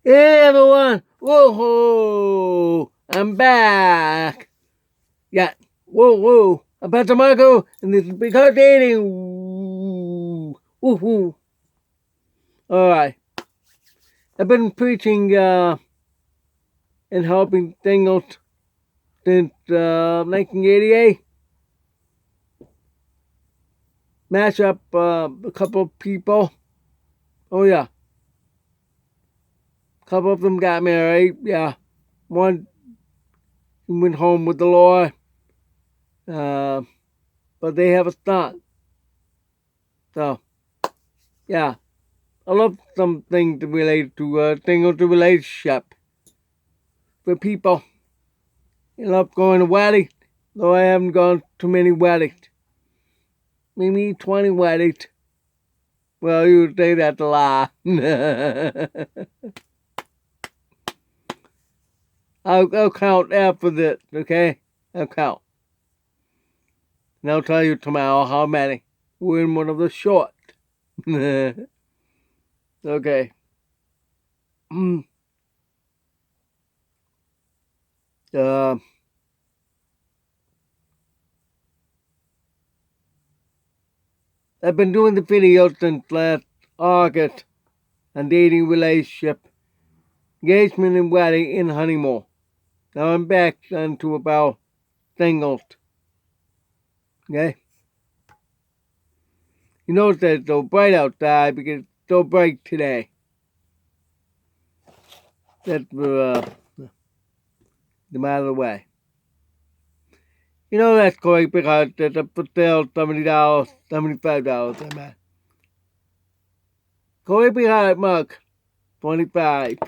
Hey everyone! Whoa! I'm back! Yeah, whoa! I'm Pastor Marco, and this is Because Dating! Woohoo! Alright. I've been preaching and helping singles since 1988. Mash up a couple of people. Oh yeah. A couple of them got married, yeah. One went home with the Lord. But they have a son. So, yeah. I love something to relate to single to relationship with people. I love going to weddings, though I haven't gone to many weddings. Maybe 20 weddings. Well, you would say that's a lie. I'll count after this, okay? I'll count. And I'll tell you tomorrow how many. We're in one of the short. Okay. I've been doing the videos since last August on dating, relationship, engagement and wedding and honeymoon. Now I'm back onto about singles. Okay? You notice that it's so bright outside because it's so bright today. That's the out of the way. You know that's correct because it's up for sale $70, $75, I'm at. Corey behind mug, 25.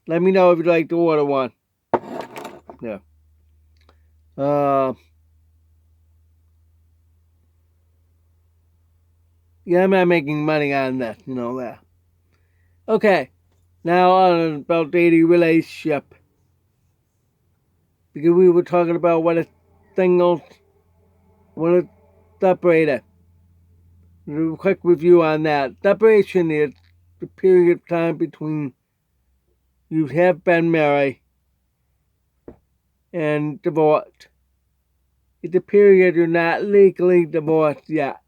Let me know if you'd like to order one. Yeah. Yeah, I'm not making money on that, you know that. Okay, now on about dating relationship. Because we were talking about what a single, what a separator. A quick review on that. Separation is the period of time between you have been married and divorced. It's a period you're not legally divorced yet.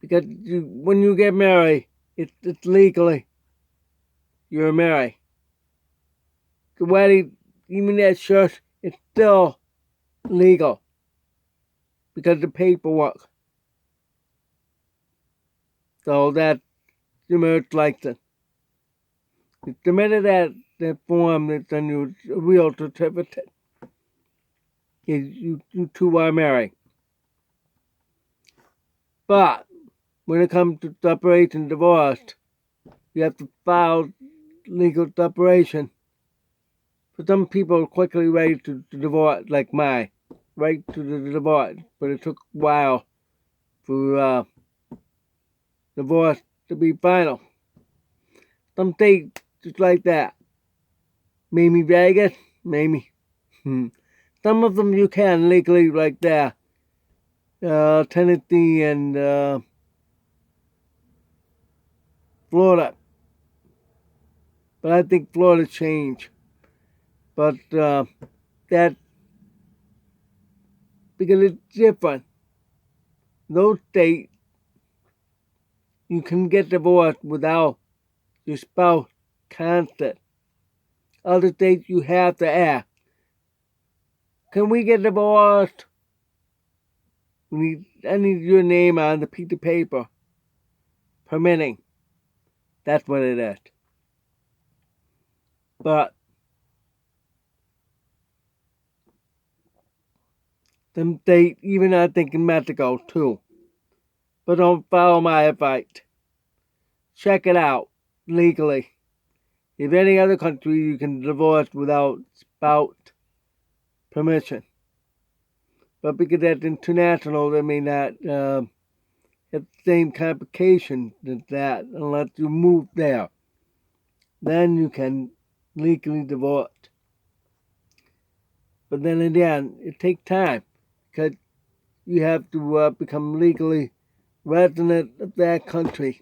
Because when you get married, it's legally you're married. The wedding, even at church, it's still legal because the paperwork. So that's the marriage license. It's the minute that form that's on your real certificate is you two are married. But when it comes to separation and divorce, you have to file legal separation. For some people are quickly ready to divorce, like mine, right to the divorce. But it took a while for divorce to be final. Some states just like that. Maybe Vegas, maybe. Some of them you can legally like that. Tennessee and Florida. But I think Florida changed. But that, because it's different. Those states, you can get divorced without your spouse consent. Other states, you have to ask, can we get divorced? I need your name on the piece of paper. Permitting. That's what it is. But them states, even I think in Mexico too. But don't follow my advice. Check it out legally. If any other country you can divorce without spouse permission. But because that's international, they may not have the same complications as that unless you move there. Then you can legally divorce. But then again, it takes time because you have to become legally resident of that country.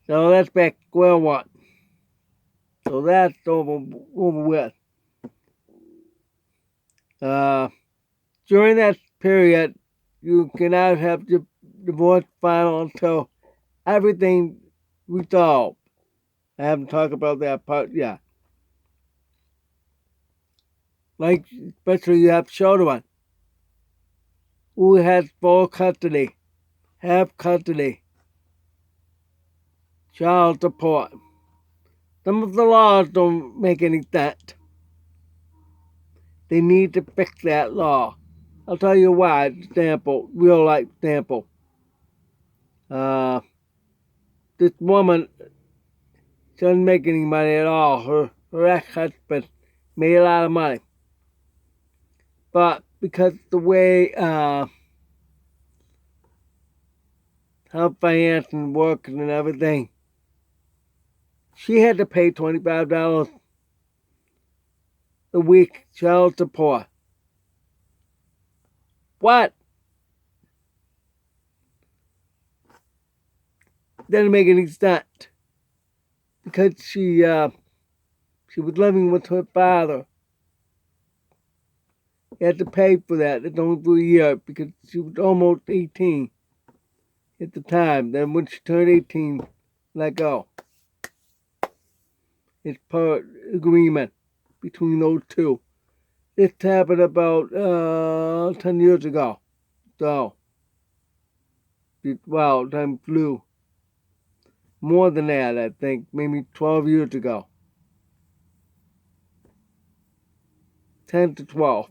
So that's back square one. So that's over with. During that period, you cannot have the divorce final until everything resolved. I haven't talked about that part yet. Like, especially you have children who has full custody, half custody, child support. Some of the laws don't make any sense. They need to fix that law. I'll tell you why. Example, real life example. This woman doesn't make any money at all. Her ex-husband made a lot of money. But because the way how financing works and everything, she had to pay $25 a week child support. What? Doesn't make any sense. Because she was living with her father. He had to pay for that. It's only for a year because she was almost 18 at the time. Then when she turned 18, let go. It's per agreement between those two. This happened about 10 years ago. So, wow, time flew. More than that, I think. Maybe 12 years ago. 10 to 12.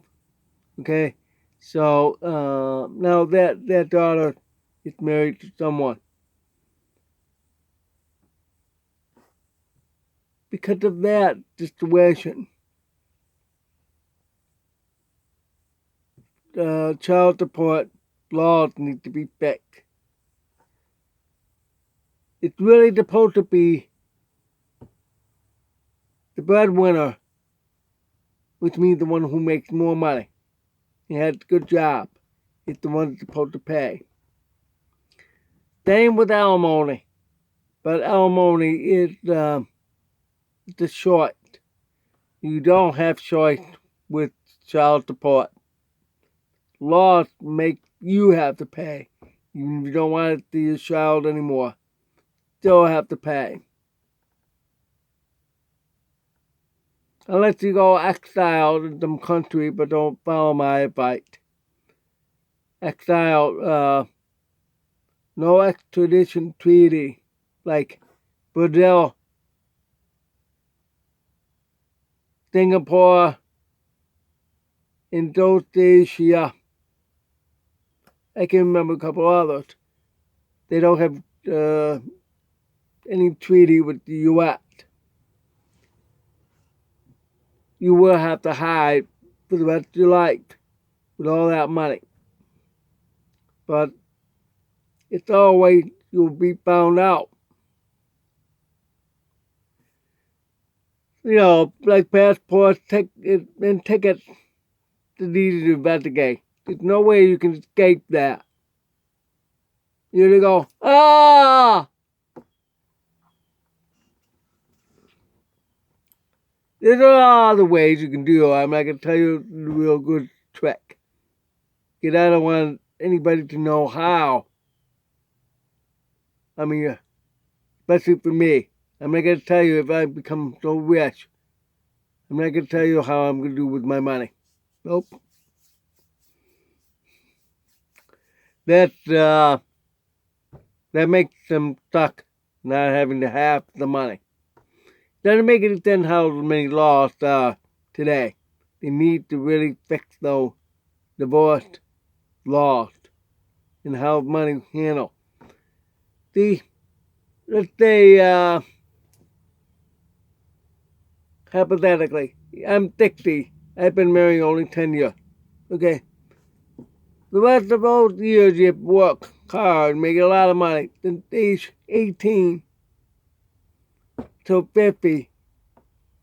Okay? So, now that daughter is married to someone. Because of that situation, child support laws need to be fixed. It's really supposed to be the breadwinner, which means the one who makes more money and has a good job, is the one that's supposed to pay. Same with alimony, but alimony is the choice. You don't have choice with child support. Laws make you have to pay. Even if you don't want it to your child anymore, still have to pay. Unless you go exile in some country, but don't follow my advice. Exile, no extradition treaty, like Brazil, Singapore, Indonesia. I can remember a couple others. They don't have any treaty with the U.S. You will have to hide for the rest of your life with all that money. But it's always you'll be found out. You know, like passports, and tickets, it's easy to investigate. There's no way you can escape that. You go, There's a lot of ways you can do it. I'm not going to tell you the real good trick. Because I don't want anybody to know how. I mean, especially for me. I'm not going to tell you if I become so rich. I'm not going to tell you how I'm going to do with my money. Nope. That makes them stuck not having to have the money. Doesn't make any sense how many laws are today. They need to really fix those divorced laws and how money handled. See, let's say hypothetically, I'm 60. I've been married only 10 years. Okay. The rest of those years you work hard, make a lot of money. Since age 18 to 50,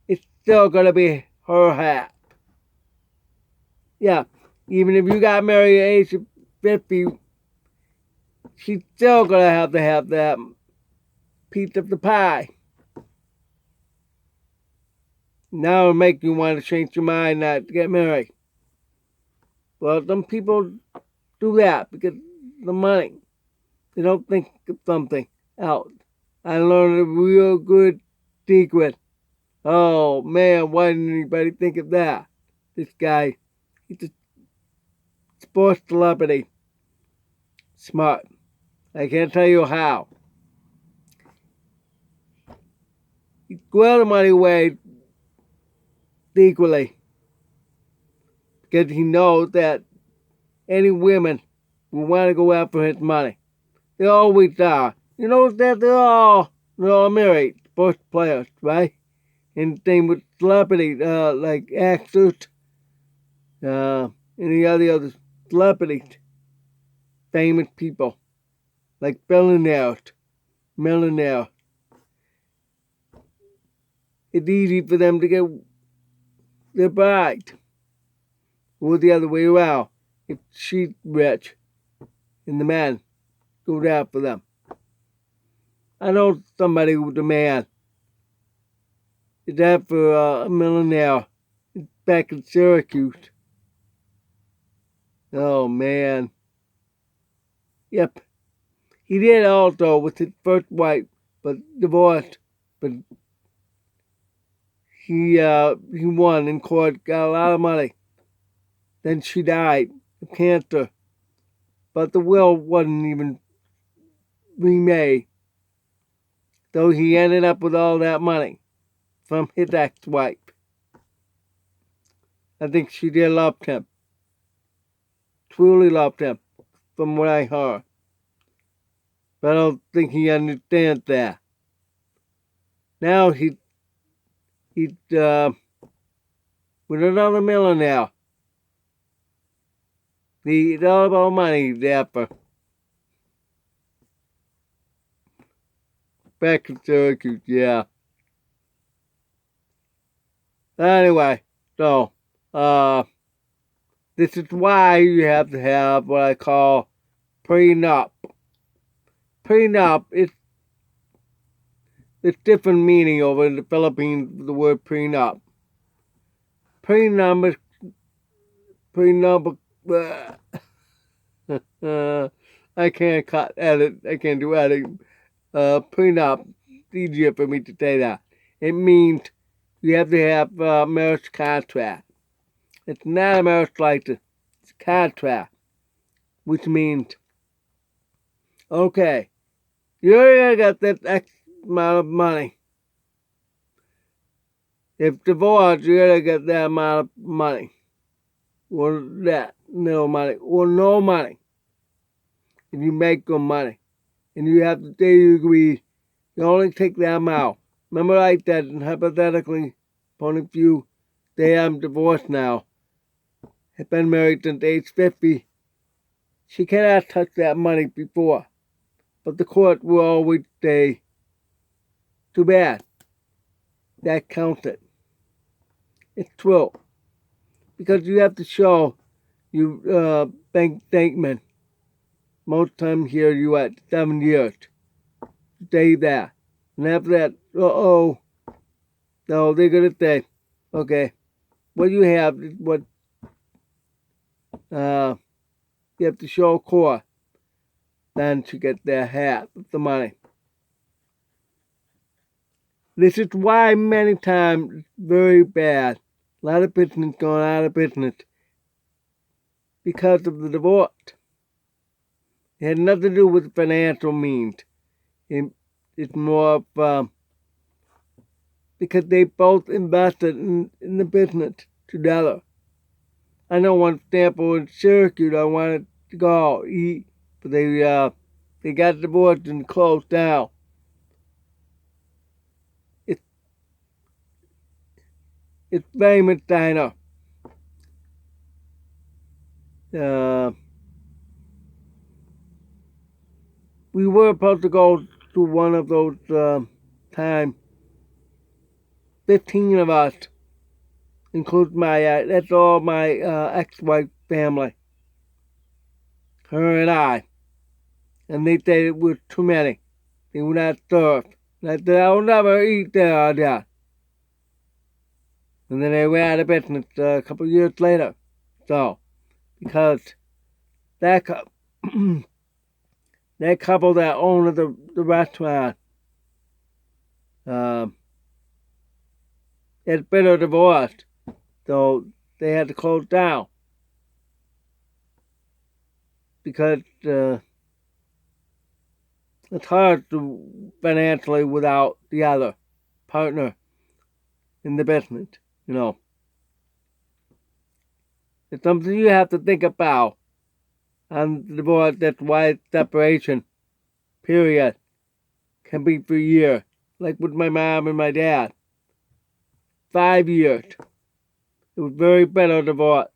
it's still going to be her half. Yeah, even if you got married at age 50, she's still gonna have to have that piece of the pie. Now it'll make you want to change your mind not to get married. Well, some people do that because of the money. They don't think of something else. I learned a real good secret. Oh man, why didn't anybody think of that? This guy, he's a sports celebrity. Smart. I can't tell you how. He squirreled the money away equally because he knows that any women will want to go after his money. They always are. You know that they're all married sports players, right? And same with celebrities, like actors, any other celebrities, famous people, like millionaires. It's easy for them to get their bride. Or the other way around. If she's rich and the man goes out for them. I know somebody who's a man. Is that for a millionaire back in Syracuse. Oh man. Yep. He did also with his first wife, but divorced. But he won in court, got a lot of money. Then she died of cancer. But the will wasn't even remade. So he ended up with all that money from his ex-wife. I think she did love him. Truly loved him, from what I heard. But I don't think he understands that. Now he's with another millionaire. It's all about money, Zapper. Back in Syracuse, yeah. Anyway, so, this is why you have to have what I call prenup. Prenup is different meaning over in the Philippines, the word prenup. Prenup I can't edit. I can't do editing. Prenup, it's easier for me to say that. It means you have to have a marriage contract. It's not a marriage license. It's a contract. Which means, okay, you already got this X amount of money. If divorced, you gotta get that amount of money. Or that little money. Or no money. If you make good money. And you have to say you agree, you only take that amount. Remember I said, hypothetically, point of view, say I'm divorced now. Have been married since age 50. She cannot touch that money before. But the court will always say, too bad. That counted. It's true. Because you have to show your bank statement. Most time here you at 7 years. Stay there. And after that, no, they're going to say, okay, what you have is what you have to show CORY. Then to get their half of the money. This is why many times it's very bad. A lot of business going out of business because of the divorce. It had nothing to do with financial means. It's more of because they both invested in the business together. I know one example in Syracuse I wanted to go eat, but they got divorced and closed down. It's famous diner. We were supposed to go to one of those times. 15 of us, including that's all my ex-wife family. her and I. And they said it was too many. They were not served. And I said, I'll never eat there or that. And then they went out of business a couple of years later. So, because that that couple that owned the restaurant had been a divorce. So they had to close down. Because it's hard to financially without the other partner in the business, you know. It's something you have to think about. And the divorce, that's why separation, period, can be for years. Like with my mom and my dad. 5 years. It was very better divorce.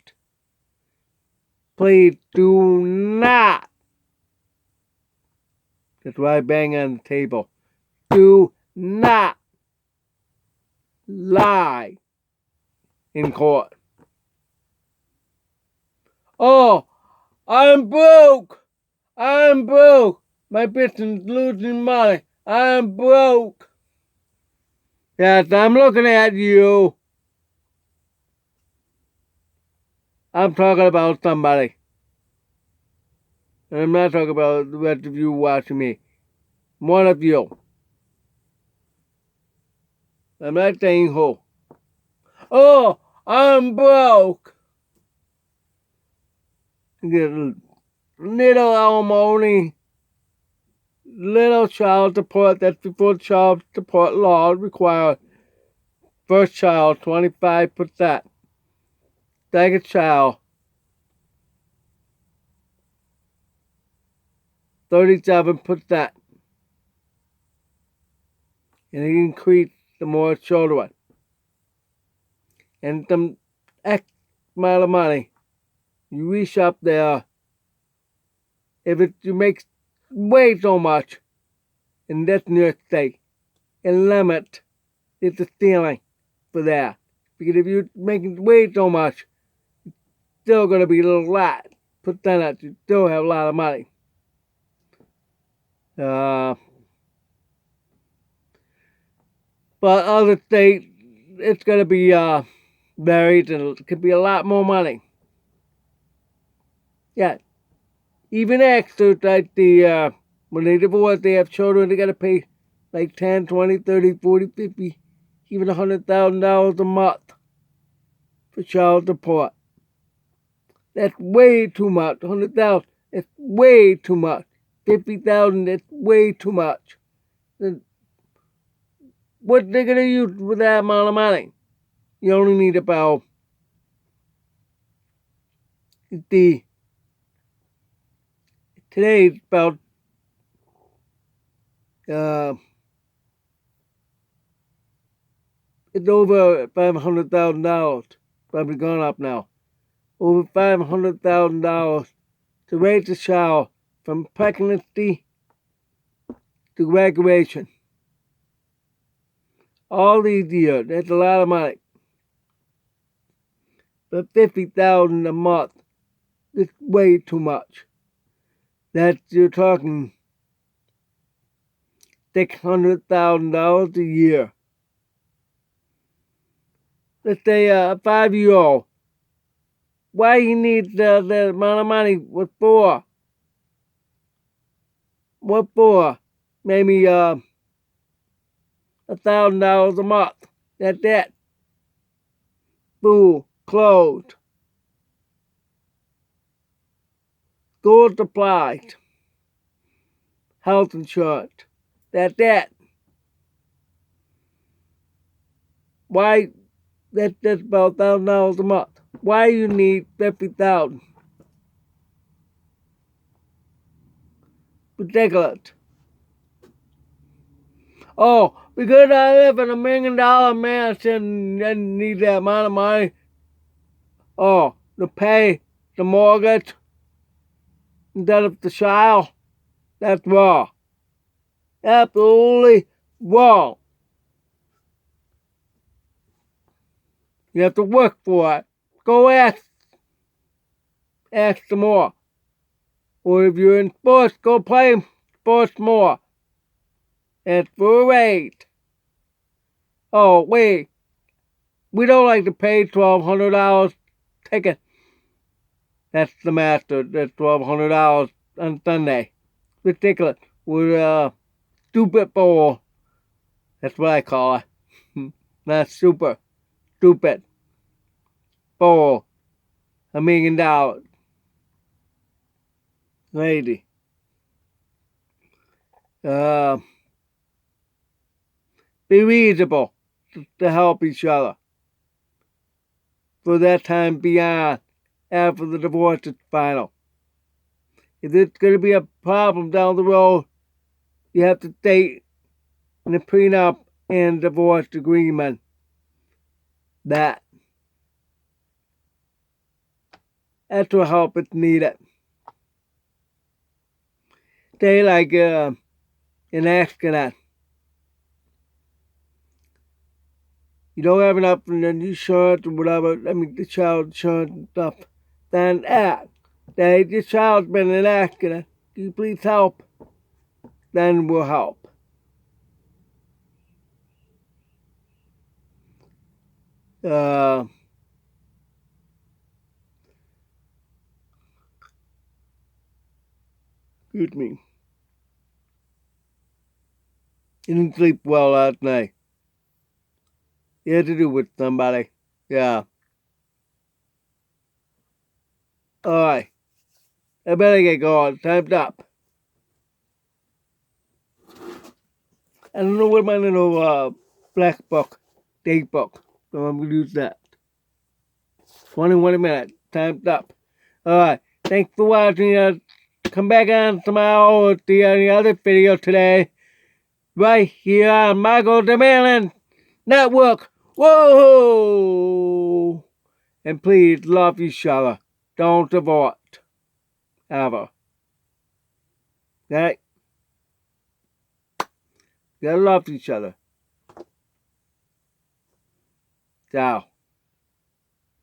Please do not. That's why I bang on the table. Do not lie in court. Oh, I'm broke. I'm broke. My business is losing money. I'm broke. Yes, I'm looking at you. I'm talking about somebody. And I'm not talking about the rest of you watching me. One of you. I'm not saying who. Oh, I'm broke. Get little alimony, little child support. That's before child support law requires first child 25%. Second child 37%. And it increased the more children. And some X amount of money. You reach up there. If you make way so much in this New York State, and limit the stealing for that. Because if you're making way so much, it's still going to be a little lot. Percentage, you still have a lot of money. But other states, it's going to be varied, and it could be a lot more money. Yeah. Even extras like when they divorce, they have children, they got to pay like 10, 20, 30, 40, 50, even $100,000 a month for child support. That's way too much. 100,000, that's way too much. 50,000, that's way too much. What they gonna use with that amount of money? You only need about today's about it's over $500,000. Probably gone up now. Over $500,000 to raise a child from pregnancy to graduation. All these years, that's a lot of money. But $50,000 a month is way too much. That's, you're talking $600,000 a year. Let's say a 5-year-old. Why you need that amount of money? What for? What for? Maybe $1,000 a month. That's it. Food, clothes, school supplies, health insurance. That's it. Why? That's about $1,000 a month. Why you need $50,000? Ridiculous. Oh, because I live in $1 million mansion and need that amount of money. Oh, to pay the mortgage instead of the child. That's wrong. Absolutely wrong. You have to work for it. Go ask some more. Or if you're in sports, go play sports more. It's great. Oh, wait. We don't like to pay $1,200 ticket. That's the master. That's $1,200 on Sunday. Ridiculous. With a stupid bowl. That's what I call it. Not super. Stupid. Bowl. $1 million. Lady. Be reasonable to help each other. For that time beyond, after the divorce is final. If there's going to be a problem down the road, you have to state in the prenup and divorce agreement that extra help is needed. Say like an accident. You don't have enough insurance or whatever, the child insurance and stuff, then ask. Say, this child's been in an accident. Can you please help? Then we'll help. Excuse me. You didn't sleep well last night. You had to do with somebody. Yeah. Alright. I better get going. Time's up. I don't know what my little black book, date book. So I'm going to use that. 21 minutes. Time's up. Alright. Thanks for watching. Come back on tomorrow or see any other video today. Right here on Michael daManlius Network. Whoa! And please love each other. Don't divorce. Ever. Okay? You gotta love each other. Ciao.